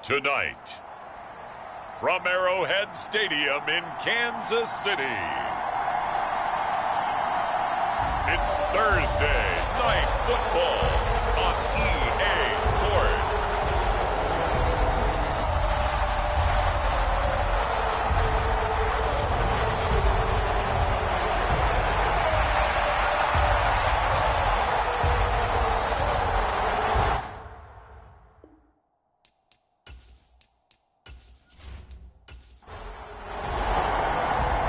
Tonight, from Arrowhead Stadium in Kansas City, it's Thursday Night Football on EA Sports.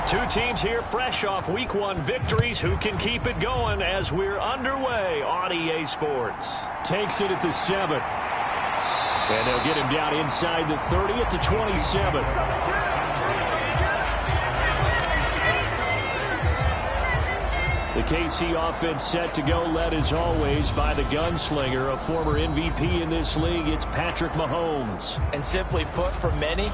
Two teams here fresh off Week 1 victories. Who can keep it going as we're underway on EA Sports? Takes it at the 7. And they'll get him down inside the 30 at the 27. The KC offense set to go, led as always by the gunslinger, a former MVP in this league. It's Patrick Mahomes. And simply put, for many,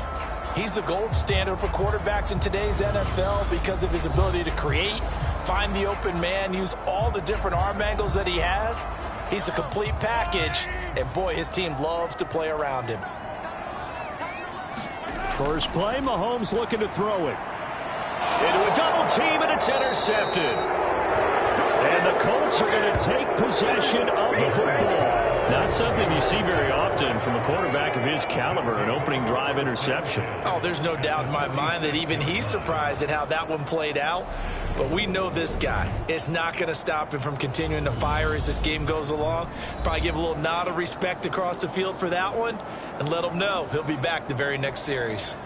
he's the gold standard for quarterbacks in today's NFL because of his ability to create, find the open man, use all the different arm angles that he has. He's a complete package, and boy, his team loves to play around him. First play, Mahomes looking to throw it. Into a double team, and it's intercepted. And the Colts are going to take possession of the football. Not something you see very often from a quarterback of his caliber, an opening drive interception. Oh, there's no doubt in my mind that even he's surprised at how that one played out. But we know this guy is not going to stop him from continuing to fire as this game goes along. Probably give a little nod of respect across the field for that one and let him know he'll be back the very next series.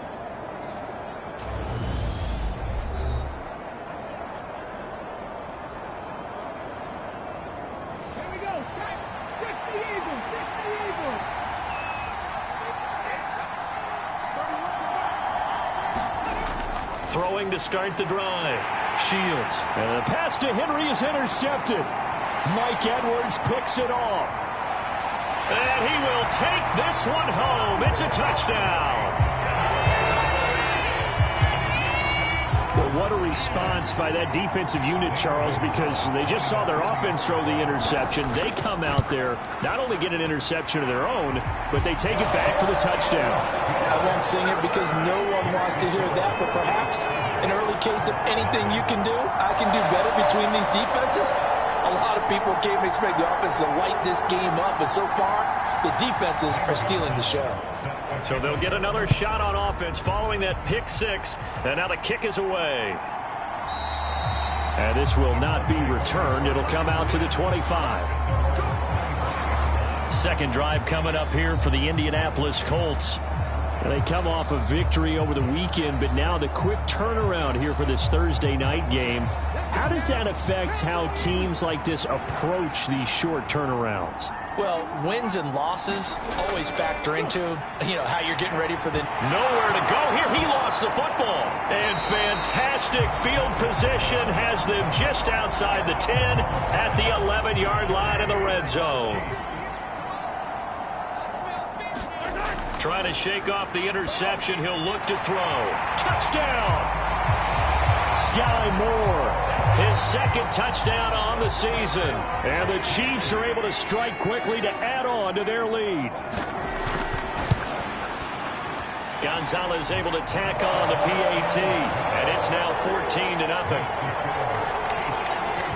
Throwing to start the drive. Shields. And the pass to Henry is intercepted. Mike Edwards picks it off. And he will take this one home. It's a touchdown. Well, what a response by that defensive unit, Charles, because they just saw their offense throw the interception. They come out there, not only get an interception of their own, but they take it back for the touchdown. I won't sing it because no one wants to hear that, but perhaps an early case of anything you can do, I can do better between these defenses. A lot of people came to expect the offense to light this game up, but so far, the defenses are stealing the show. So they'll get another shot on offense following that pick six, and now the kick is away. And this will not be returned. It'll come out to the 25. Second drive coming up here for the Indianapolis Colts. They come off a victory over the weekend, but now the quick turnaround here for this Thursday night game. How does that affect how teams like this approach these short turnarounds? Well, wins and losses always factor into, how you're getting ready for the... Nowhere to go here. He lost the football. And fantastic field position has them just outside the 10 at the 11-yard line in the red zone. Trying to shake off the interception. He'll look to throw. Touchdown! Sky Moore. His second touchdown on the season. And the Chiefs are able to strike quickly to add on to their lead. Gonzalez able to tack on the PAT. And it's now 14-0.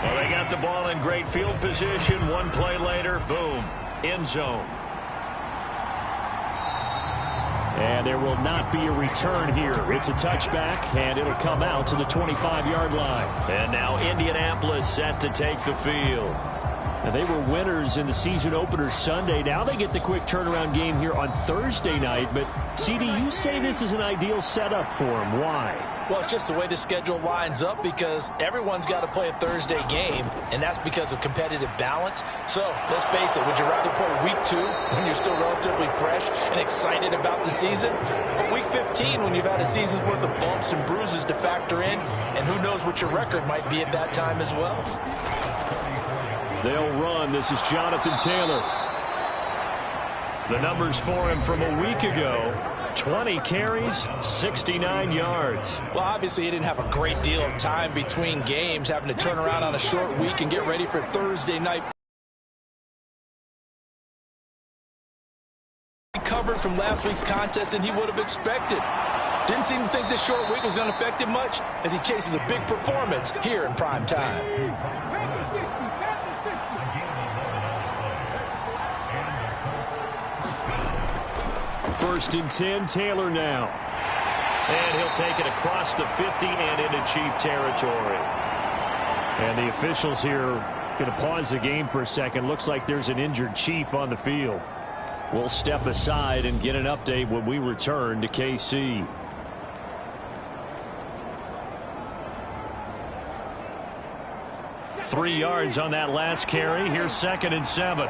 Well, they got the ball in great field position. One play later, boom, end zone. And there will not be a return here. It's a touchback, and it'll come out to the 25-yard line. And now Indianapolis set to take the field. And they were winners in the season opener Sunday. Now they get the quick turnaround game here on Thursday night. But, CD, you say this is an ideal setup for them. Why? Well, it's just the way the schedule lines up because everyone's got to play a Thursday game, and that's because of competitive balance. So, let's face it, would you rather play week 2 when you're still relatively fresh and excited about the season? Or week 15 when you've had a season's worth of bumps and bruises to factor in, and who knows what your record might be at that time as well? They'll run. This is Jonathan Taylor. The numbers for him from a week ago. 20 carries, 69 yards. Well, obviously, he didn't have a great deal of time between games, having to turn around on a short week and get ready for Thursday night. recovered from last week's contest than he would have expected. Didn't seem to think this short week was going to affect him much as he chases a big performance here in prime time. First and 10, Taylor now. And he'll take it across the 50 and into Chief territory. And the officials here going to pause the game for a second. Looks like there's an injured Chief on the field. We'll step aside and get an update when we return to KC. Three yards on that last carry. Here's 2nd and 7.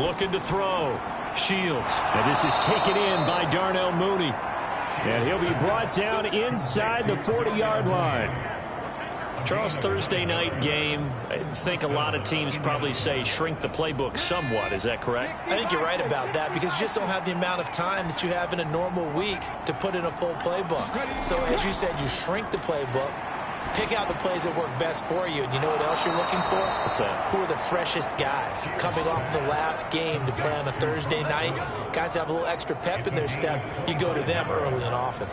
Looking to throw. Shields. And this is taken in by Darnell Mooney. And he'll be brought down inside the 40-yard line. Charles, Thursday night game, I think a lot of teams probably say shrink the playbook somewhat. Is that correct? I think you're right about that because you just don't have the amount of time that you have in a normal week to put in a full playbook. So as you said, you shrink the playbook, pick out the plays that work best for you. And you know what else you're looking for? What's that? Who are the freshest guys coming off the last game to play on a Thursday night? Guys have a little extra pep in their step. You go to them early and often.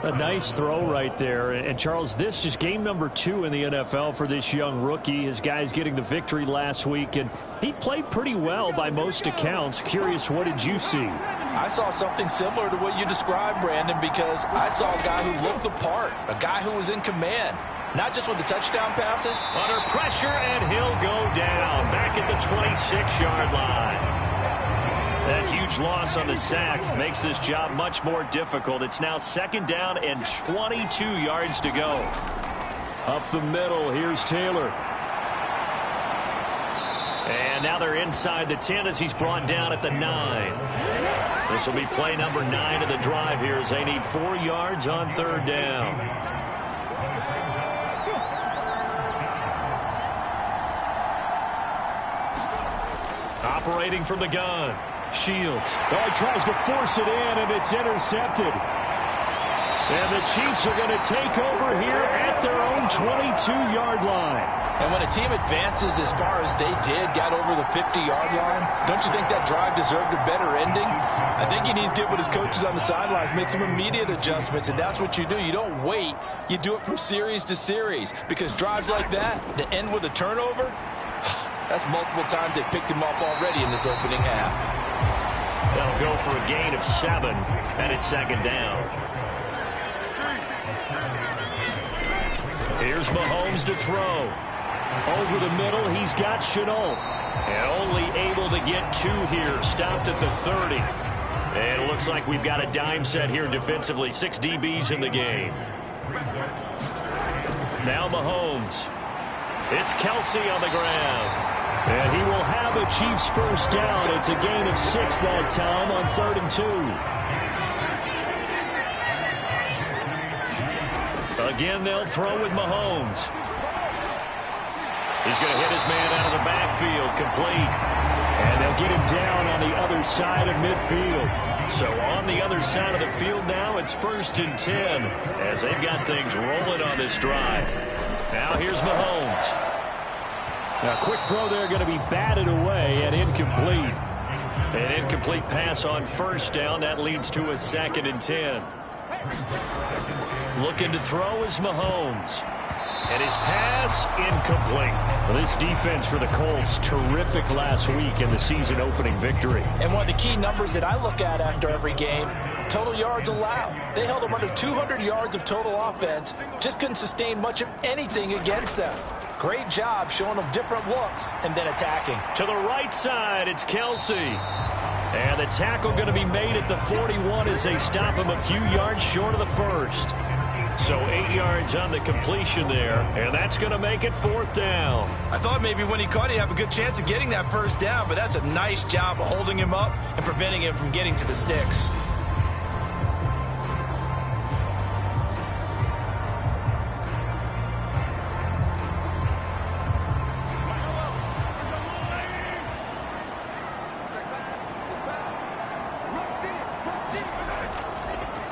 A nice throw right there. And Charles, this is game number 2 in the NFL for this young rookie. His guys getting the victory last week, and he played pretty well by most accounts. Curious, what did you see? I saw something similar to what you described, Brandon, because I saw a guy who looked the part, a guy who was in command, not just with the touchdown passes. Under pressure, and he'll go down back at the 26-yard line. That huge loss on the sack makes this job much more difficult. It's now 2nd down and 22 yards to go. Up the middle, here's Taylor. And now they're inside the 10 as he's brought down at the 9. This will be play number 9 of the drive here as they need 4 yards on 3rd down. Operating from the gun. Shields. Oh, he tries to force it in, and it's intercepted. And the Chiefs are going to take over here at their own 22-yard line. And when a team advances as far as they did, got over the 50-yard line, don't you think that drive deserved a better ending? I think he needs to get with his coaches on the sidelines, make some immediate adjustments, and that's what you do. You don't wait. You do it from series to series, because drives like that end with a turnover, that's multiple times they picked him off already in this opening half. They'll go for a gain of 7, and it's 2nd down. Here's Mahomes to throw. Over the middle, he's got Chenault. And only able to get 2 here. Stopped at the 30. And it looks like we've got a dime set here defensively. 6 DBs in the game. Now Mahomes. It's Kelsey on the ground. And he will have a Chiefs first down. It's a gain of 6 that time on 3rd and 2. Again, they'll throw with Mahomes. He's going to hit his man out of the backfield, complete. And they'll get him down on the other side of midfield. So on the other side of the field now, it's 1st and 10 as they've got things rolling on this drive. Now here's Mahomes. A quick throw there, going to be batted away and incomplete. An incomplete pass on 1st down. That leads to a 2nd and 10. Looking to throw is Mahomes. And his pass incomplete. Well, this defense for the Colts, terrific last week in the season-opening victory. And one of the key numbers that I look at after every game, total yards allowed. They held them under 200 yards of total offense. Just couldn't sustain much of anything against them. Great job showing them different looks and then attacking. To the right side, it's Kelsey. And the tackle going to be made at the 41 as they stop him a few yards short of the 1st. So 8 yards on the completion there, and that's going to make it 4th down. I thought maybe when he caught it, he'd have a good chance of getting that 1st down, but that's a nice job of holding him up and preventing him from getting to the sticks.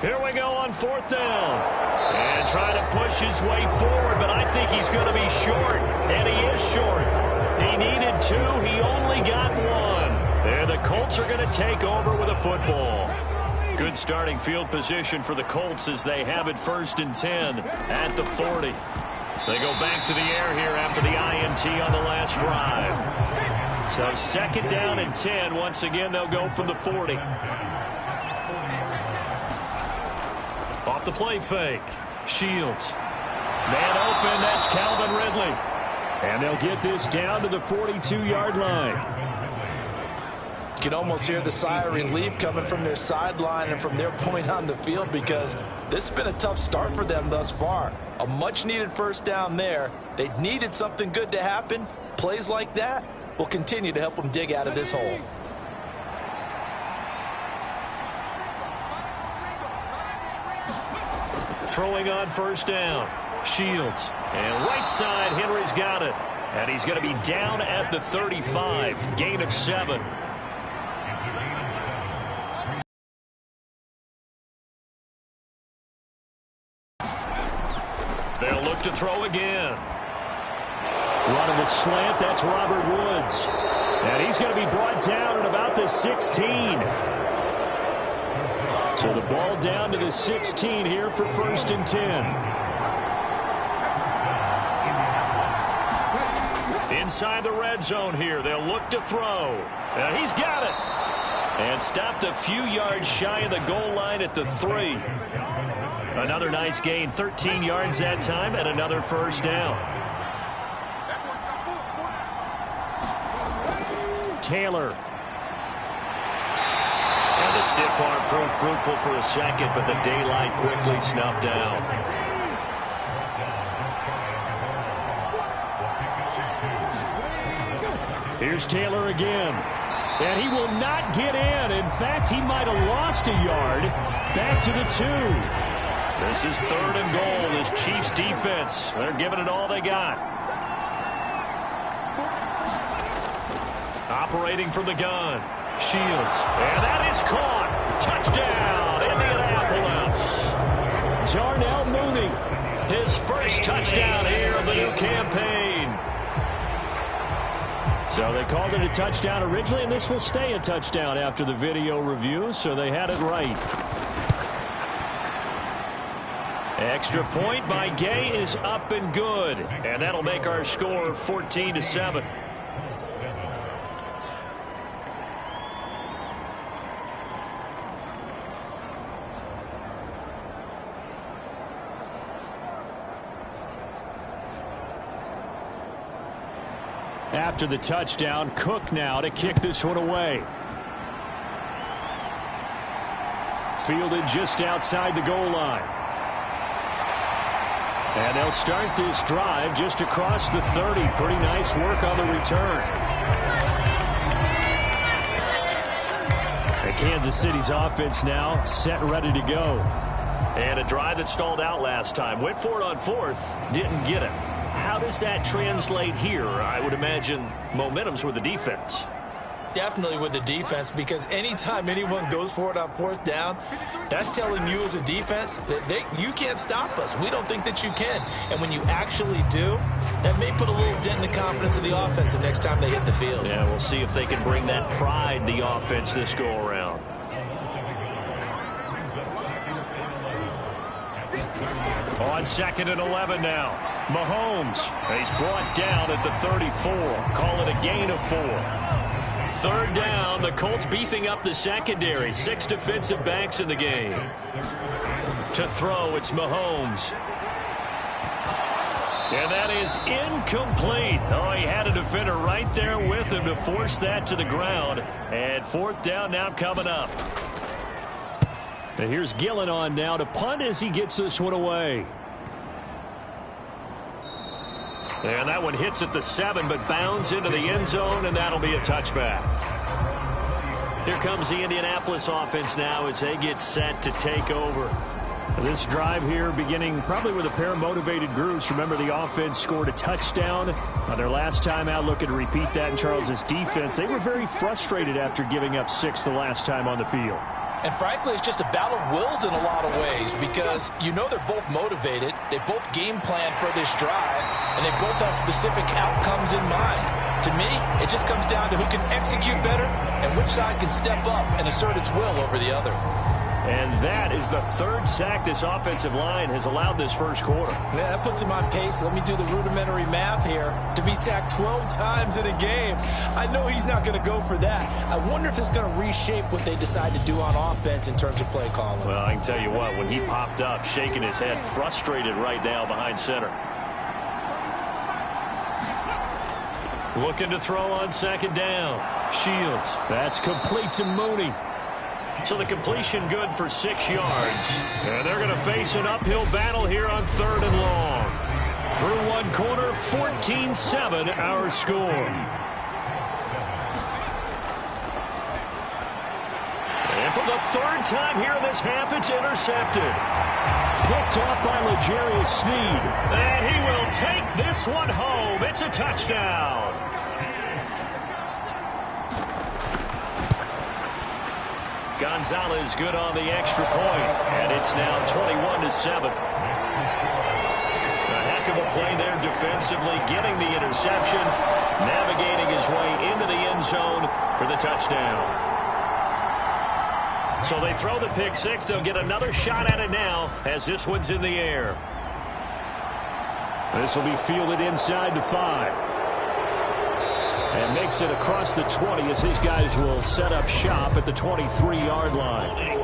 Here we go on 4th down. And trying to push his way forward, but I think he's going to be short. And he is short. He needed 2. He only got 1. And the Colts are going to take over with a football. Good starting field position for the Colts as they have it 1st and 10 at the 40. They go back to the air here after the INT on the last drive. So 2nd down and 10. Once again, they'll go from the 40. Off the play fake. Shields. Man open, that's Calvin Ridley. And they'll get this down to the 42-yard line. You can almost hear the sigh of relief coming from their sideline and from their point on the field, because this has been a tough start for them thus far. A much-needed 1st down there. They needed something good to happen. Plays like that will continue to help them dig out of this hole. Throwing on 1st down. Shields. And right side, Henry's got it. And he's going to be down at the 35. Gain of 7. They'll look to throw again. Running the slant, that's Robert Woods. And he's going to be brought down at about the 16. So the ball down to the 16 here for 1st and 10. Inside the red zone here. They'll look to throw. And he's got it. And stopped a few yards shy of the goal line at the 3. Another nice gain, 13 yards that time, and another 1st down. Taylor. And the stiff arm proved fruitful for a second, but the daylight quickly snuffed out. Here's Taylor again. And he will not get in. In fact, he might have lost a yard. Back to the 2. This is 3rd and goal. This Chiefs defense, they're giving it all they got. Operating from the gun. Shields. And that is caught. Touchdown, Indianapolis. Darnell Mooney. His first touchdown here of the new campaign. So they called it a touchdown originally, and this will stay a touchdown after the video review, so they had it right. Extra point by Gay is up and good. And that'll make our score 14-7. After the touchdown, Cook now to kick this one away. Fielded just outside the goal line. And they'll start this drive just across the 30. Pretty nice work on the return. And Kansas City's offense now set ready to go. And a drive that stalled out last time. Went for it on 4th. Didn't get it. How does that translate here? I would imagine momentum's with the defense. Definitely with the defense, because anytime anyone goes for it on 4th down, that's telling you as a defense that you can't stop us. We don't think that you can. And when you actually do, that may put a little dent in the confidence of the offense the next time they hit the field. Yeah, we'll see if they can bring that pride, the offense, this go-around. On 2nd and 11 now. Mahomes. He's brought down at the 34. Call it a gain of 4. 3rd down. The Colts beefing up the secondary. 6 defensive backs in the game. To throw, it's Mahomes. And that is incomplete. Oh, he had a defender right there with him to force that to the ground. And 4th down now coming up. And here's Gillen on now to punt as he gets this one away. And that one hits at the 7, but bounds into the end zone, and that'll be a touchback. Here comes the Indianapolis offense now as they get set to take over. This drive here beginning probably with a pair of motivated groups. Remember, the offense scored a touchdown on their last time out. Looking to repeat that in Charles's defense. They were very frustrated after giving up 6 the last time on the field. And frankly, it's just a battle of wills in a lot of ways, because you know they're both motivated. They both game plan for this drive, and they both have specific outcomes in mind. To me, it just comes down to who can execute better and which side can step up and assert its will over the other. And that is the third sack this offensive line has allowed this first quarter. Yeah, that puts him on pace. Let me do the rudimentary math here. To be sacked 12 times in a game, I know he's not going to go for that. I wonder if it's going to reshape what they decide to do on offense in terms of play calling. Well, I can tell you what, when he popped up, shaking his head, frustrated right now behind center. Looking to throw on second down. Shields. That's complete to Mooney. So the completion good for 6 yards. And they're going to face an uphill battle here on 3rd and long. Through one quarter, 14-7 our score. And for the 3rd time here in this half, it's intercepted. Picked off by L'Jarius Sneed. And he will take this one home. It's a touchdown. Gonzalez good on the extra point, and it's now 21-7. A heck of a play there defensively, getting the interception, navigating his way into the end zone for the touchdown. So they throw the pick six. They'll get another shot at it now as this one's in the air. This will be fielded inside the 5. And makes it across the 20 as his guys will set up shop at the 23-yard line.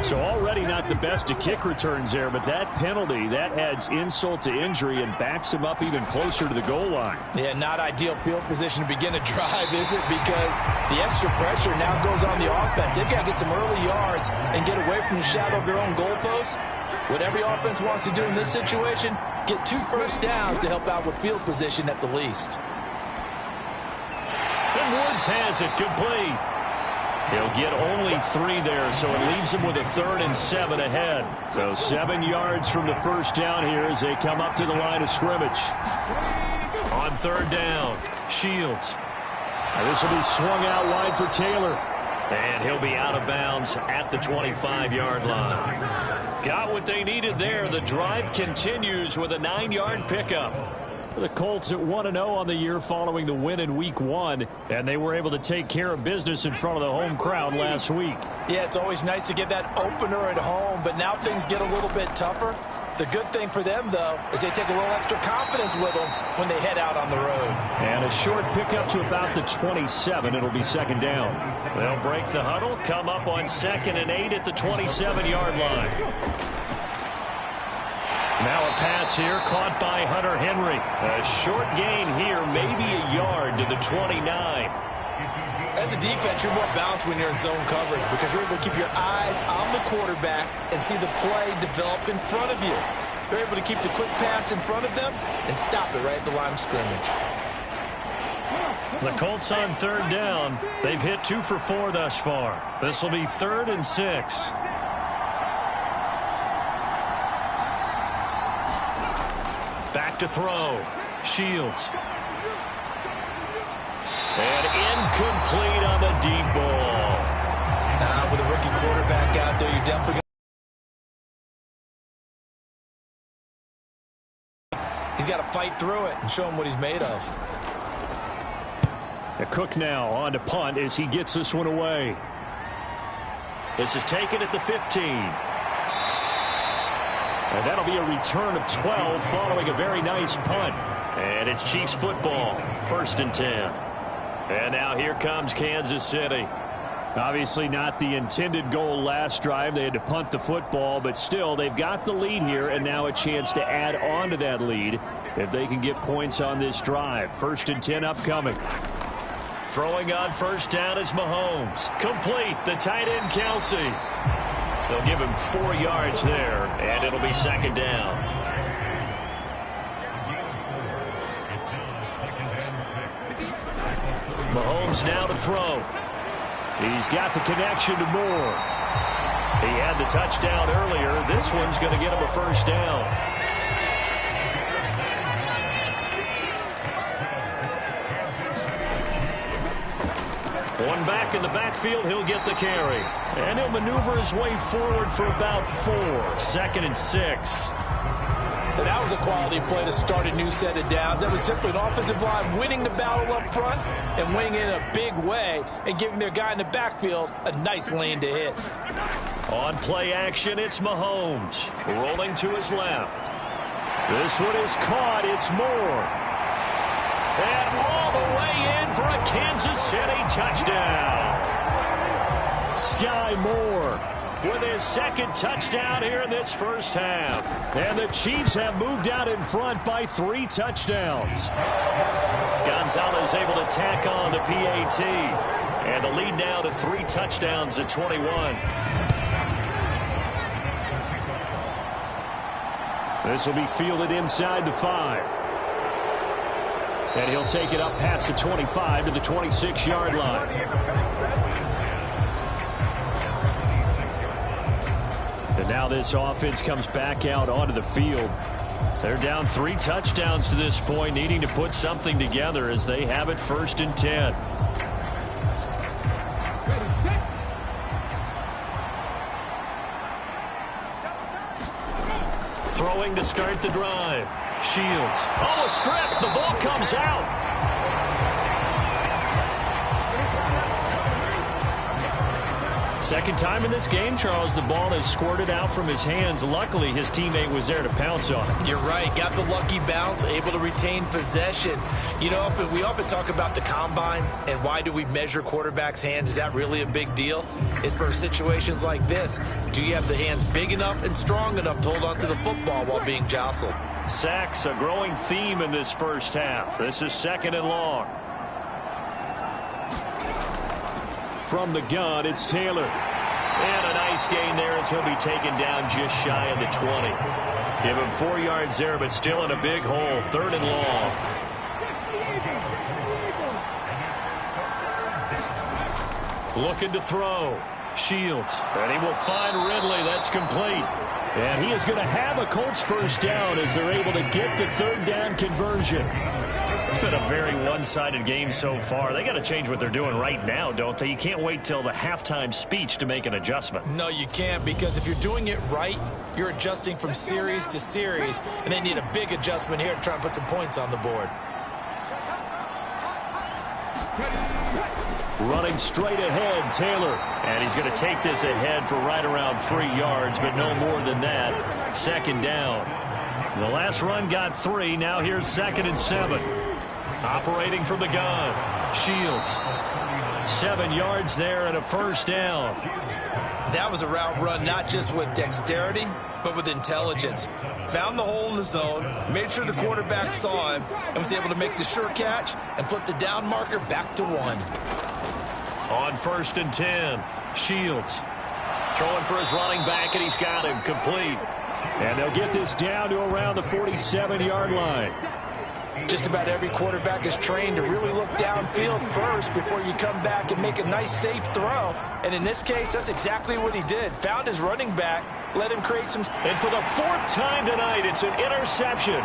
So already not the best of kick returns there, but that penalty, that adds insult to injury and backs him up even closer to the goal line. Yeah, not ideal field position to begin a drive, is it? Because the extra pressure now goes on the offense. They've got to get some early yards and get away from the shadow of their own goalposts. What every offense wants to do in this situation, get 2 first downs to help out with field position at the least. And Woods has it complete. He'll get only 3 there, so it leaves him with a 3rd and 7 ahead. So 7 yards from the first down here as they come up to the line of scrimmage. On 3rd down, Shields. And this will be swung out wide for Taylor. And he'll be out of bounds at the 25-yard line. Got what they needed there. The drive continues with a 9-yard pickup. The Colts at 1-0 on the year following the win in Week 1, and they were able to take care of business in front of the home crowd last week. Yeah, it's always nice to get that opener at home, but now things get a little bit tougher. The good thing for them, though, is they take a little extra confidence with them when they head out on the road. And a short pickup to about the 27. It'll be 2nd down. They'll break the huddle, come up on 2nd and 8 at the 27-yard line. Now a pass here caught by Hunter Henry. A short gain here, maybe a yard to the 29. As a defense, you're more balanced when you're in zone coverage because you're able to keep your eyes on the quarterback and see the play develop in front of you. You're able to keep the quick pass in front of them and stop it right at the line of scrimmage. The Colts on 3rd down. They've hit 2 for 4 thus far. This will be 3rd and 6. Back to throw. Shields. And incomplete on the deep ball. With a rookie quarterback out there, you're definitely he's got to fight through it and show him what he's made of. The Cook now on to punt as he gets this one away. This is taken at the 15. And that'll be a return of 12 following a very nice punt. And it's Chiefs football, 1st and 10. And now here comes Kansas City. Obviously not the intended goal last drive. They had to punt the football, but still they've got the lead here and now a chance to add on to that lead if they can get points on this drive. 1st and 10 upcoming. Throwing on 1st down is Mahomes. Complete, the tight end Kelsey. They'll give him 4 yards there, and it'll be 2nd down. Mahomes now to throw. He's got the connection to Moore. He had the touchdown earlier. This one's going to get him a 1st down. One back in the backfield, he'll get the carry. And he'll maneuver his way forward for about 4. 2nd and 6. And that was a quality play to start a new set of downs. That was simply an offensive line winning the battle up front and winning it in a big way and giving their guy in the backfield a nice lane to hit. On play action, it's Mahomes rolling to his left. This one is caught. It's Moore. And all the way in for a Kansas City touchdown. Sky Moore with his second touchdown here in this first half. And the Chiefs have moved out in front by 3 touchdowns. Gonzalez able to tack on the PAT. And the lead now to 3 touchdowns at 21. This will be fielded inside the 5. And he'll take it up past the 25 to the 26-yard line. And now this offense comes back out onto the field. They're down 3 touchdowns to this point, needing to put something together as they have it 1st and 10. Throwing to start the drive. Shields. Oh, a strip. The ball comes out. Second time in this game, Charles, the ball has squirted out from his hands. Luckily, his teammate was there to pounce on it. You're right. Got the lucky bounce, able to retain possession. You know, we often talk about the combine and why do we measure quarterbacks' hands. Is that really a big deal? It's for situations like this. Do you have the hands big enough and strong enough to hold on to the football while being jostled? Sacks, a growing theme in this first half. This is 2nd and long. From the gun, it's Taylor. And a nice gain there as he'll be taken down just shy of the 20. Give him 4 yards there, but still in a big hole. 3rd and long. Looking to throw. Shields. And he will find Ridley. That's complete. And he is going to have a Colts first down as they're able to get the 3rd down conversion. It's been a very one-sided game so far. They got to change what they're doing right now, don't they? You can't wait till the halftime speech to make an adjustment. No, you can't, because if you're doing it right, you're adjusting from series to series, and they need a big adjustment here to try and put some points on the board. Running straight ahead, Taylor. And he's going to take this ahead for right around 3 yards, but no more than that. 2nd down. The last run got 3. Now here's 2nd and 7. Operating from the gun. Shields. 7 yards there and a first down. That was a route run not just with dexterity, but with intelligence. Found the hole in the zone, made sure the quarterback saw him, and was able to make the sure catch and flip the down marker back to 1. On 1st and 10, Shields throwing for his running back, and he's got him complete. And they'll get this down to around the 47-yard line. Just about every quarterback is trained to really look downfield first before you come back and make a nice, safe throw. And in this case, that's exactly what he did. Found his running back, let him create some... And for the 4th time tonight, it's an interception.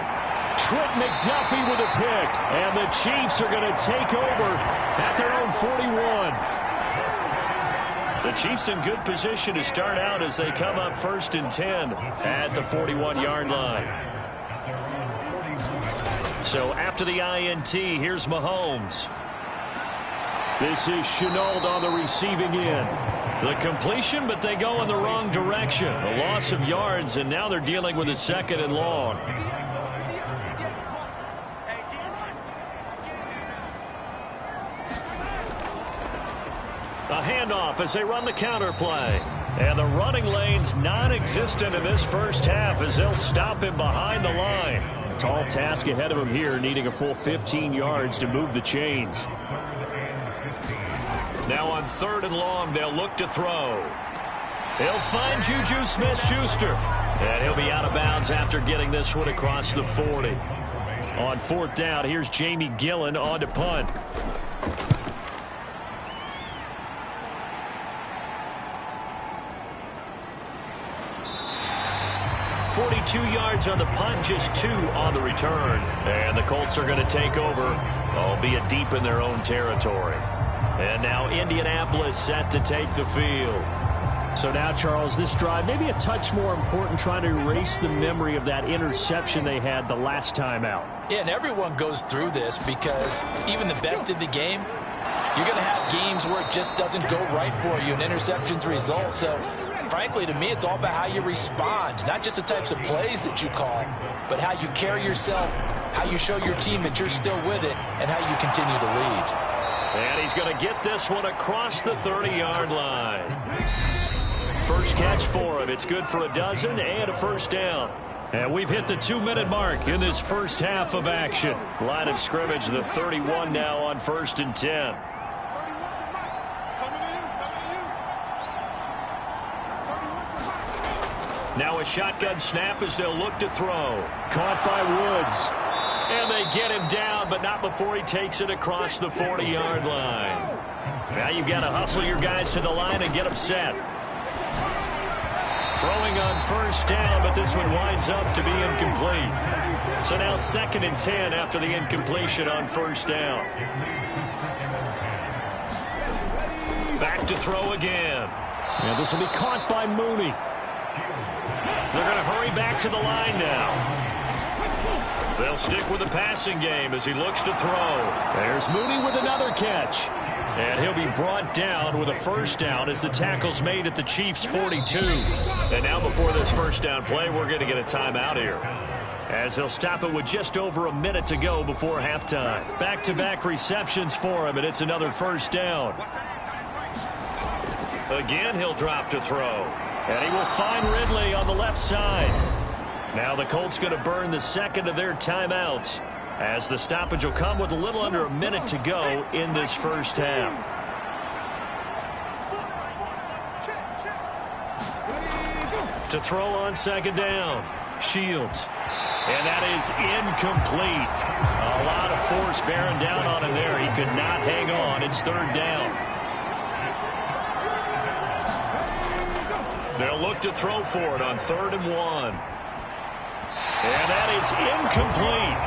Trent McDuffie with a pick. And the Chiefs are going to take over at their own 41. The Chiefs in good position to start out as they come up 1st and 10 at the 41-yard line. So after the INT, here's Mahomes. This is Chenault on the receiving end. The completion, but they go in the wrong direction. A loss of yards, and now they're dealing with a 2nd and long. A handoff as they run the counter play. And the running lane's non-existent in this first half as they'll stop him behind the line. A tall task ahead of him here, needing a full 15 yards to move the chains. Now on 3rd and long, they'll look to throw. He'll find Juju Smith-Schuster. And he'll be out of bounds after getting this one across the 40. On 4th down, here's Jamie Gillen on to punt. 42 yards on the punt, just 2 on the return. And the Colts are going to take over, albeit deep in their own territory. And now Indianapolis set to take the field. So now, Charles, this drive maybe a touch more important, trying to erase the memory of that interception they had the last time out. Yeah, and everyone goes through this because even the best in the game, you're going to have games where it just doesn't go right for you, and interceptions result. So, frankly, to me, it's all about how you respond, not just the types of plays that you call, but how you carry yourself, how you show your team that you're still with it, and how you continue to lead. And he's going to get this one across the 30-yard line. First catch for him. It's good for a dozen and a first down. And we've hit the 2-minute mark in this first half of action. Line of scrimmage, the 31 now on 1st and 10. Now a shotgun snap as they'll look to throw. Caught by Woods. And they get him down, but not before he takes it across the 40-yard line. Now you've got to hustle your guys to the line and get them set. Throwing on first down, but this one winds up to be incomplete. So now 2nd and 10 after the incompletion on first down. Back to throw again. And this will be caught by Mooney. They're going to hurry back to the line now. They'll stick with the passing game as he looks to throw. There's Mooney with another catch. And he'll be brought down with a first down as the tackle's made at the Chiefs' 42. And now before this first down play, we're going to get a timeout here, as they'll stop it with just over a minute to go before halftime. Back-to-back receptions for him, and it's another first down. Again, he'll drop to throw. And he will find Ridley on the left side. Now the Colts going to burn the second of their timeouts, as the stoppage will come with a little under a minute to go in this first half. To throw on 2nd down, Shields. And that is incomplete. A lot of force bearing down on him there. He could not hang on. It's 3rd down. They'll look to throw for it on 3rd and 1. And that is incomplete.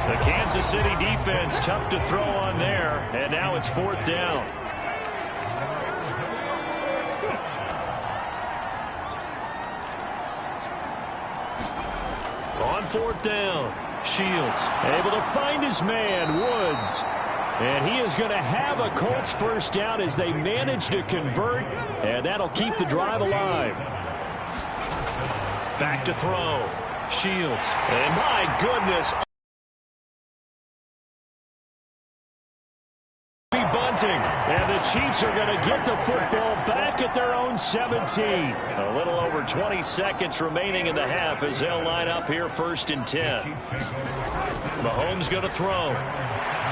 The Kansas City defense tough to throw on there, and now it's 4th down. On 4th down, Shields able to find his man, Woods. And he is going to have a Colts first down as they manage to convert, and that'll keep the drive alive. Back to throw, Shields. And my goodness, and the Chiefs are going to get the football back at their own 17. A little over 20 seconds remaining in the half as they'll line up here 1st and 10. Mahomes going to throw.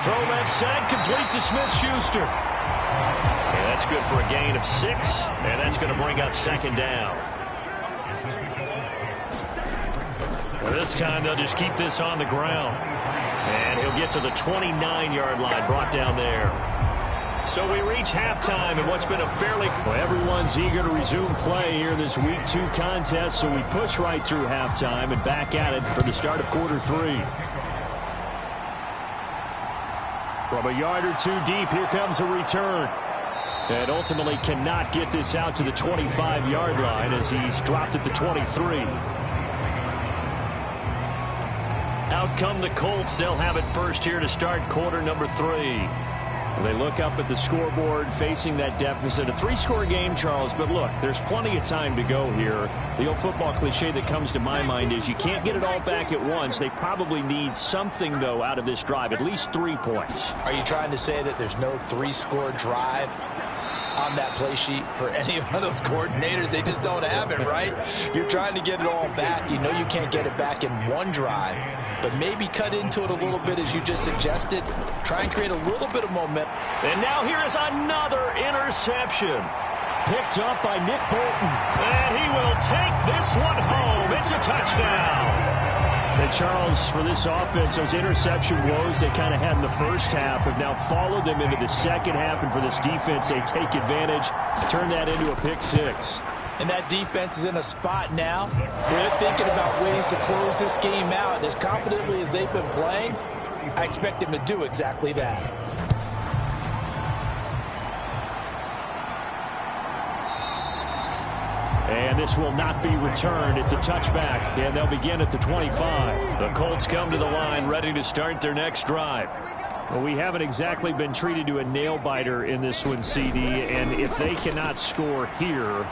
Throw left side, complete to Smith-Schuster. And that's good for a gain of 6, and that's going to bring up 2nd down. Well, this time they'll just keep this on the ground. And he'll get to the 29-yard line, brought down there. So we reach halftime in what's been a fairly... Well, everyone's eager to resume play here in this Week 2 contest, so we push right through halftime and back at it for the start of quarter 3. From a yard or two deep, here comes a return. And ultimately cannot get this out to the 25-yard line as he's dropped at the 23. Out come the Colts. They'll have it first here to start quarter number 3. They look up at the scoreboard facing that deficit. A 3-score game, Charles, but look, there's plenty of time to go here. The old football cliche that comes to my mind is you can't get it all back at once. They probably need something, though, out of this drive, at least 3 points. Are you trying to say that there's no 3-score drive on that play sheet for any of those coordinators? They just don't have it, right? You're trying to get it all back. You know you can't get it back in one drive, but maybe cut into it a little bit as you just suggested. Try and create a little bit of momentum. And now here is another interception. Picked up by Nick Bolton. And he will take this one home. It's a touchdown. And Charles, for this offense, those interception woes they kind of had in the first half have now followed them into the second half. And for this defense, they take advantage, turn that into a pick-6. And that defense is in a spot now where they're thinking about ways to close this game out. And as confidently as they've been playing, I expect them to do exactly that. And this will not be returned. It's a touchback, and they'll begin at the 25. The Colts come to the line ready to start their next drive. Well, we haven't exactly been treated to a nail-biter in this one, CD, and if they cannot score here,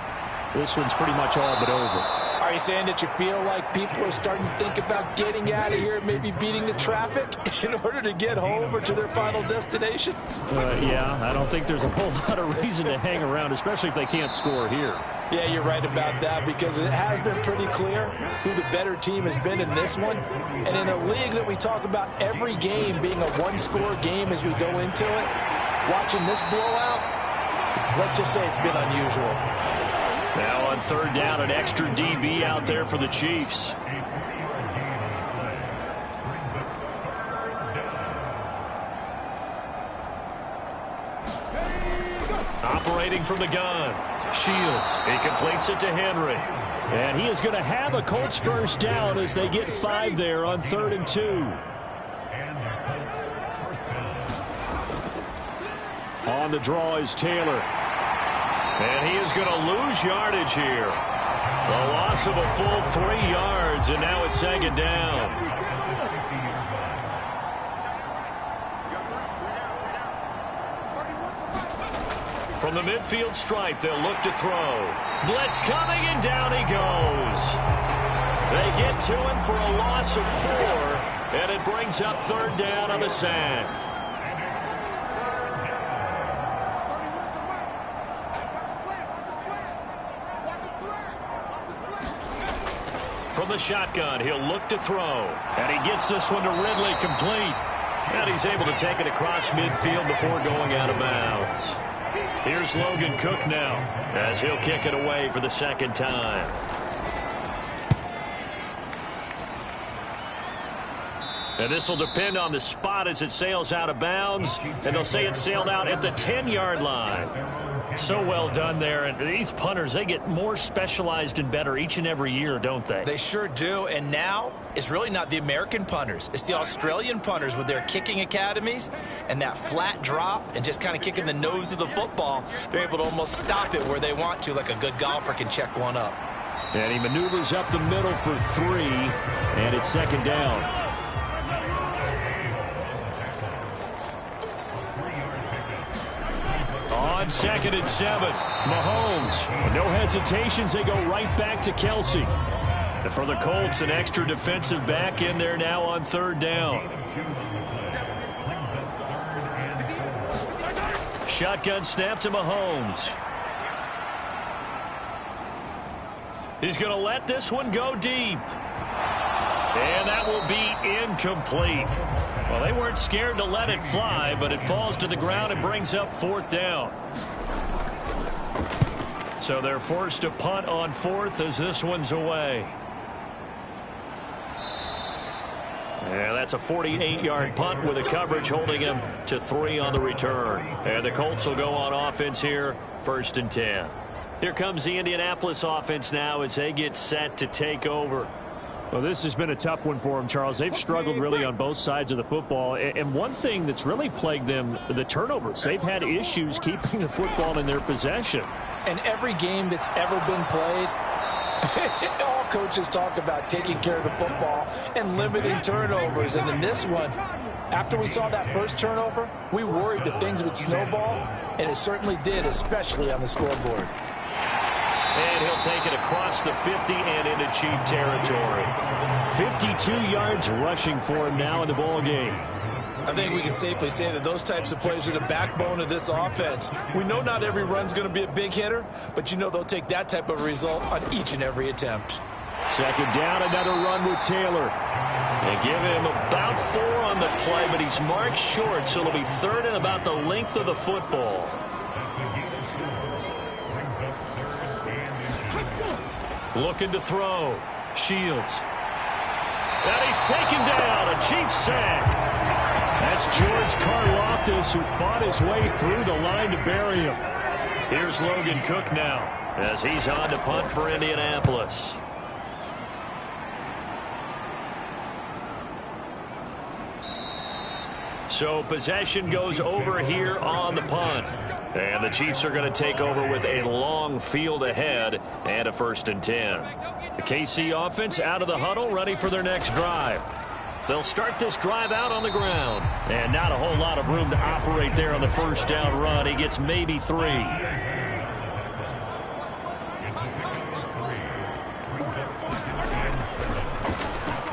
this one's pretty much all but over. Are you saying that you feel like people are starting to think about getting out of here, maybe beating the traffic in order to get home or to their final destination? Yeah, I don't think there's a whole lot of reason to hang around, especially if they can't score here. Yeah, you're right about that, because it has been pretty clear who the better team has been in this one. And in a league that we talk about every game being a one-score game as we go into it, watching this blowout, let's just say it's been unusual. Now on third down, an extra DB out there for the Chiefs. Operating from the gun. Shields. He completes it to Henry. And he is going to have a Colts first down as they get 5 there on 3rd and 2. On the draw is Taylor. And he is going to lose yardage here. A loss of a full 3 yards, and now it's 2nd down. From the midfield stripe, they'll look to throw. Blitz coming, and down he goes. They get to him for a loss of 4, and it brings up 3rd down on the sack. From the shotgun, he'll look to throw. And he gets this one to Ridley, complete. And he's able to take it across midfield before going out of bounds. Here's Logan Cook now, as he'll kick it away for the 2nd time. And this will depend on the spot as it sails out of bounds. And they'll say it sailed out at the 10-yard line. So well done there. And these punters, they get more specialized and better each and every year, don't they? They sure do. And now it's really not the American punters. It's the Australian punters with their kicking academies and that flat drop and just kind of kicking the nose of the football. They're able to almost stop it where they want to, like a good golfer can check one up. And he maneuvers up the middle for 3, and it's 2nd down. On 2nd and 7, Mahomes. No hesitations, they go right back to Kelsey. And for the Colts, an extra defensive back in there now on 3rd down. Shotgun snap to Mahomes. He's going to let this one go deep. And that will be incomplete. Well, they weren't scared to let it fly, but it falls to the ground and brings up 4th down. So they're forced to punt on 4th as this one's away. And that's a 48-yard punt with a coverage holding him to 3 on the return. And the Colts will go on offense here, 1st and 10. Here comes the Indianapolis offense now as they get set to take over. Well, this has been a tough one for them, Charles. They've struggled really on both sides of the football. And one thing that's really plagued them, the turnovers. They've had issues keeping the football in their possession. And every game that's ever been played, all coaches talk about taking care of the football and limiting turnovers. And in this one, after we saw that first turnover, we worried that things would snowball, and it certainly did, especially on the scoreboard. And he'll take it across the 50 and into Chief territory. 52 yards rushing for him now in the ball game. I think we can safely say that those types of plays are the backbone of this offense. We know not every run's going to be a big hitter, but you know they'll take that type of result on each and every attempt. 2nd down, another run with Taylor. They give him about 4 on the play, but he's marked short, so it'll be 3rd and about the length of the football. Looking to throw. Shields. And he's taken down. A Chiefs sack. That's George Karlaftis, who fought his way through the line to bury him. Here's Logan Cook now as he's on to punt for Indianapolis. So possession goes over here on the punt. And the Chiefs are going to take over with a long field ahead and a 1st and 10. The KC offense out of the huddle, ready for their next drive. They'll start this drive out on the ground. And not a whole lot of room to operate there on the 1st down run. He gets maybe 3.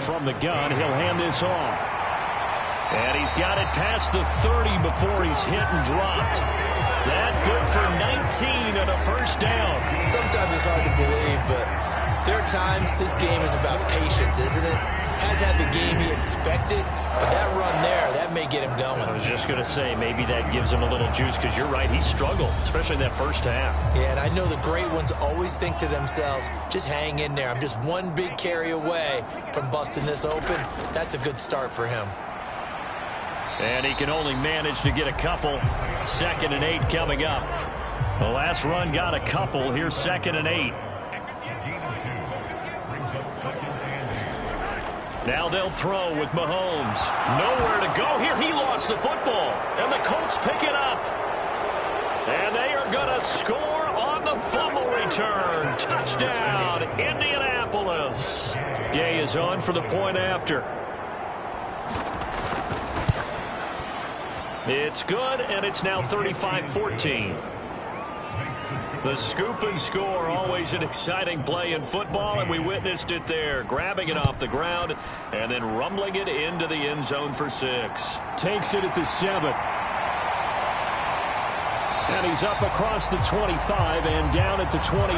From the gun, he'll hand this off. And he's got it past the 30 before he's hit and dropped. That good for 19 and a 1st down. Sometimes it's hard to believe, but there are times this game is about patience, isn't it? Has had the game he expected, but that run there, that may get him going. I was just going to say, maybe that gives him a little juice, because you're right, he struggled, especially in that 1st half. Yeah, and I know the great ones always think to themselves, just hang in there. I'm just one big carry away from busting this open. That's a good start for him. And he can only manage to get a couple. 2nd and 8 coming up. The last run got a couple. Here's 2nd and 8. Now they'll throw with Mahomes. Nowhere to go here. He lost the football. And the Colts pick it up. And they are going to score on the fumble return. Touchdown, Indianapolis. Gay is on for the point after. It's good, and it's now 35-14. The scoop and score, always an exciting play in football, and we witnessed it there. Grabbing it off the ground and then rumbling it into the end zone for 6. Takes it at the 7. And he's up across the 25 and down at the 28.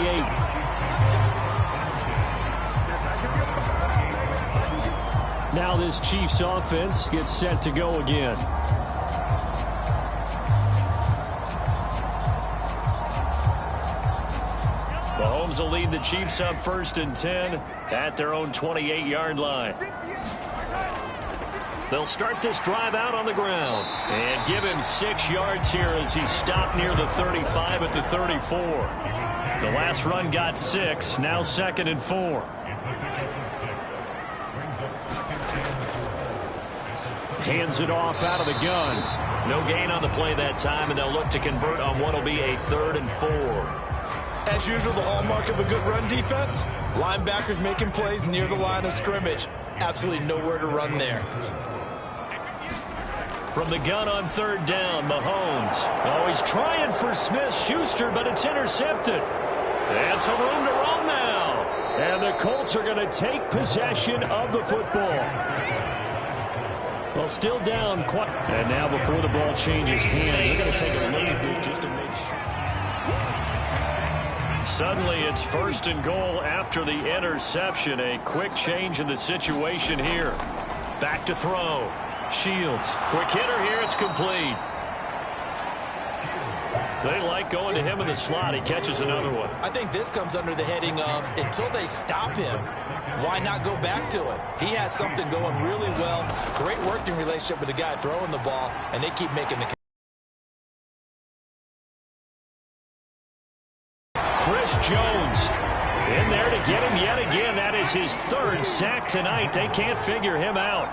Now this Chiefs offense gets set to go again. Mahomes will lead the Chiefs up 1st and 10 at their own 28-yard line. They'll start this drive out on the ground and give him 6 yards here as he stopped near the 35 at the 34. The last run got 6, now 2nd and 4. Hands it off out of the gun. No gain on the play that time, and they'll look to convert on what will be a 3rd and 4. As usual, the hallmark of a good run defense, linebackers making plays near the line of scrimmage. Absolutely nowhere to run there. From the gun on 3rd down, Mahomes. Oh, he's trying for Smith-Schuster, but it's intercepted. And some room to roam now. And the Colts are going to take possession of the football. Well, still down quite. And now before the ball changes hands, they're going to take a look at this just to make sure. Suddenly, it's 1st and goal after the interception. A quick change in the situation here. Back to throw. Shields. Quick hitter here. It's complete. They like going to him in the slot. He catches another one. I think this comes under the heading of, until they stop him, why not go back to it? He has something going really well. Great working relationship with the guy throwing the ball, and they keep making the. Chris Jones in there to get him yet again. That is his 3rd sack tonight. They can't figure him out.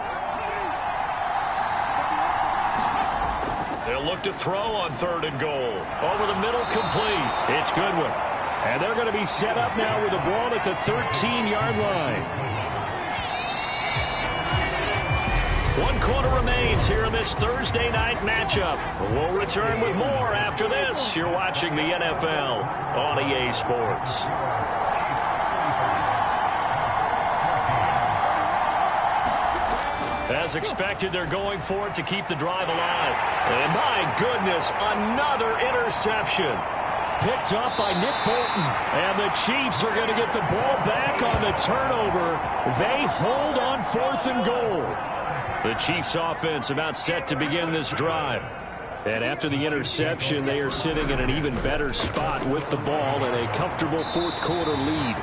They'll look to throw on 3rd and goal. Over the middle, complete. It's Goodwin. And they're going to be set up now with the ball at the 13-yard line. 1 quarter remains here in this Thursday night matchup. We'll return with more after this. You're watching the NFL on EA Sports. As expected, they're going for it to keep the drive alive. And my goodness, another interception. Picked up by Nick Bolton. And the Chiefs are going to get the ball back on the turnover. They hold on 4th and goal. The Chiefs offense about set to begin this drive. And after the interception, they are sitting in an even better spot with the ball and a comfortable 4th quarter lead.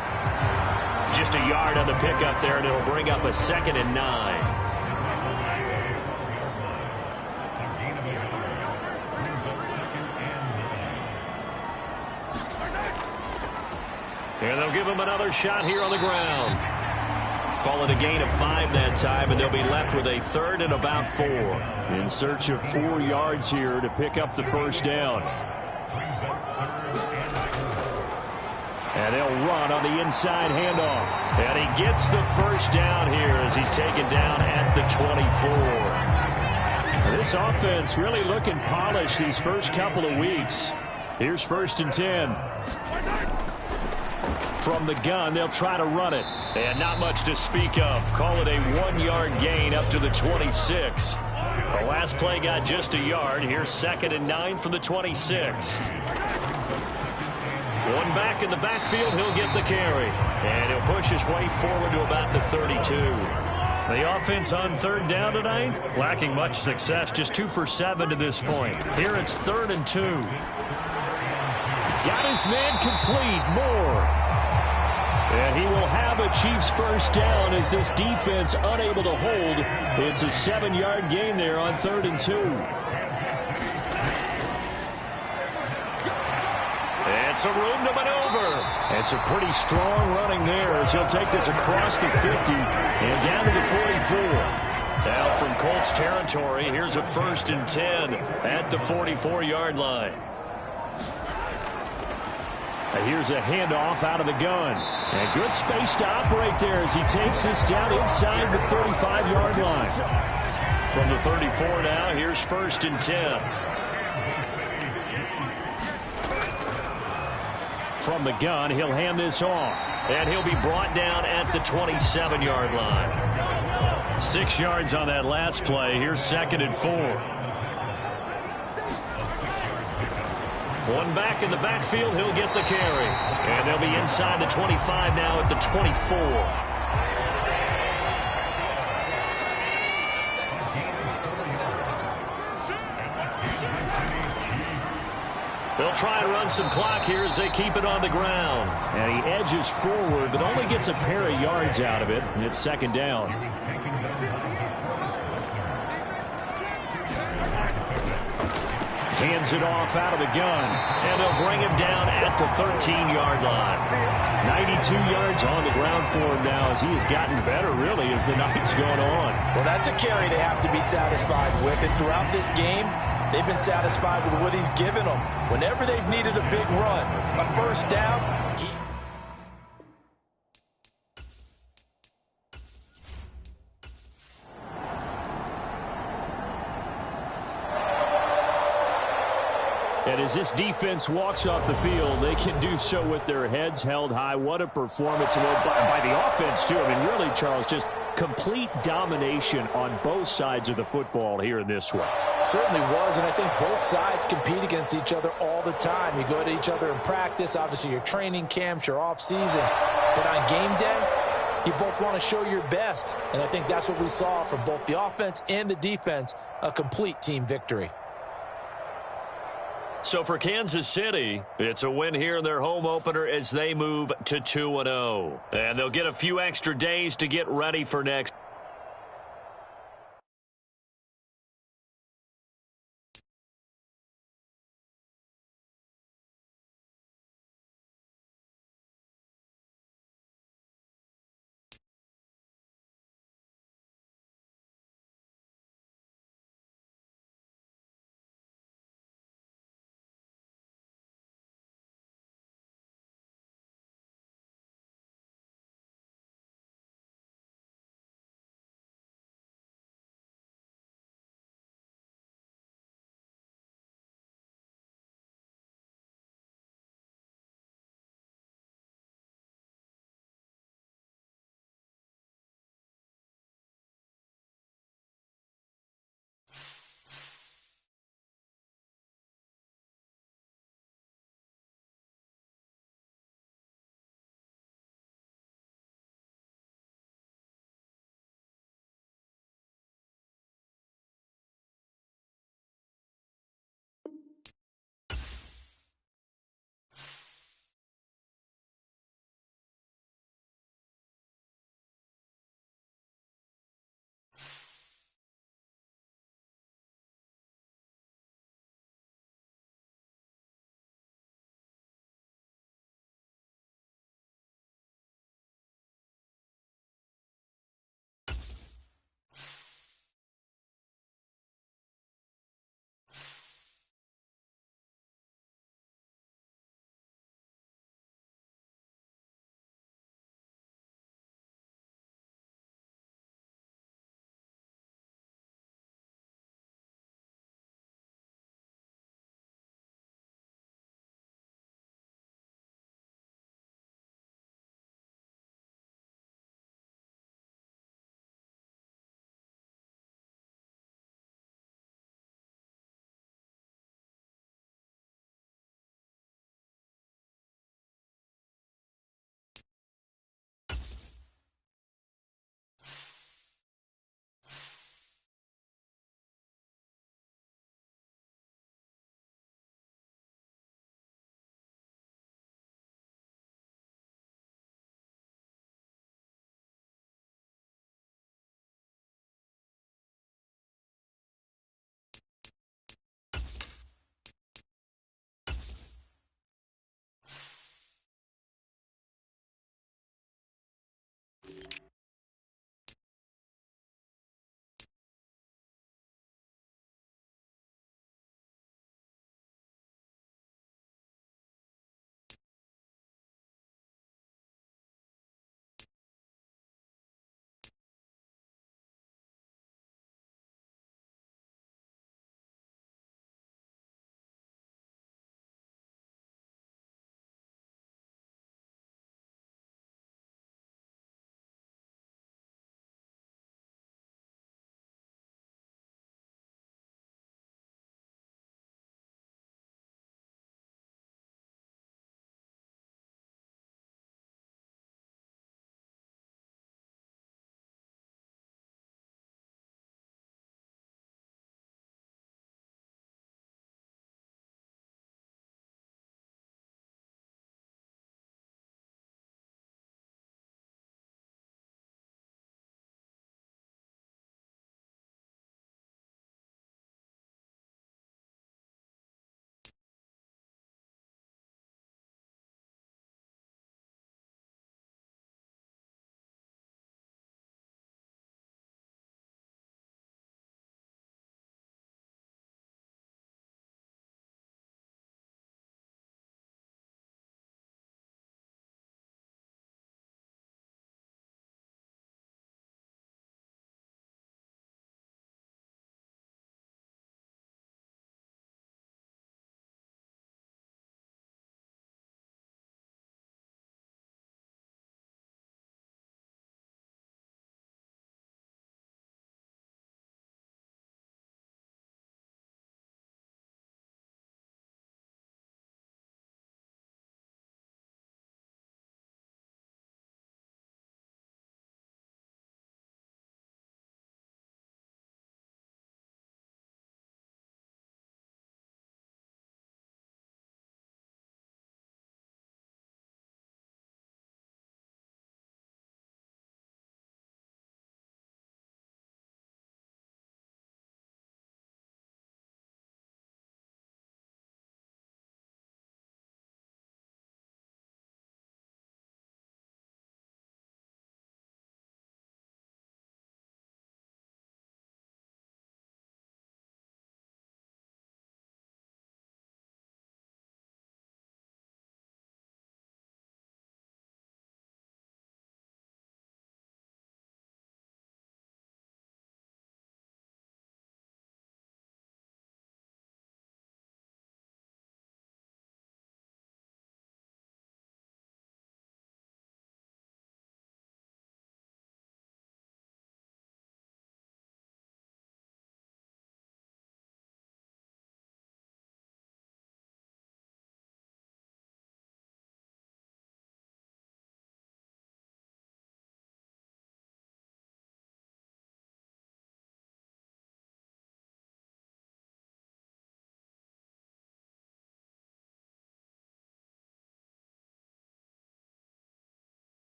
Just a yard on the pickup there, and it'll bring up a 2nd and 9. And they'll give him another shot here on the ground. Call it a gain of 5 that time, and they'll be left with a 3rd and about 4. In search of 4 yards here to pick up the 1st down. And they'll run on the inside handoff. And he gets the first down here as he's taken down at the 24. This offense really looking polished these first couple of weeks. Here's 1st and 10. From the gun, they'll try to run it. And not much to speak of. Call it a 1-yard gain up to the 26. The last play got just a yard. Here's 2nd and 9 from the 26. One back in the backfield, he'll get the carry. And he'll push his way forward to about the 32. The offense on 3rd down tonight, lacking much success, just 2 for 7 to this point. Here it's 3rd and 2. Got his man complete, Moore. And he will have a Chiefs first down as this defense unable to hold. It's a 7-yard gain there on 3rd and 2. And some room to maneuver. And some pretty strong running there as he'll take this across the 50 and down to the 44. Now from Colts territory, here's a 1st and 10 at the 44-yard line. Here's a handoff out of the gun. And good space to operate there as he takes this down inside the 35-yard line. From the 34 now, here's 1st and 10. From the gun, he'll hand this off. And he'll be brought down at the 27-yard line. 6 yards on that last play. Here's 2nd and 4. One back in the backfield, he'll get the carry. And they'll be inside the 25 now at the 24. They'll try and run some clock here as they keep it on the ground. And he edges forward, but only gets a pair of yards out of it. And it's 2nd down. Hands it off out of the gun. And they'll bring him down at the 13-yard line. 92 yards on the ground for him now as he has gotten better, really, as the night's going on. Well, that's a carry they have to be satisfied with. And throughout this game, they've been satisfied with what he's given them. Whenever they've needed a big run, a first down, And as this defense walks off the field, they can do so with their heads held high. What a performance by the offense, too. I mean, really, Charles, just complete domination on both sides of the football here in this one. Certainly was, and I think both sides compete against each other all the time. You go to each other in practice, obviously your training camps, your off-season. But on game day, you both want to show your best. And I think that's what we saw from both the offense and the defense, a complete team victory. So for Kansas City, it's a win here in their home opener as they move to 2-0. And they'll get a few extra days to get ready for next.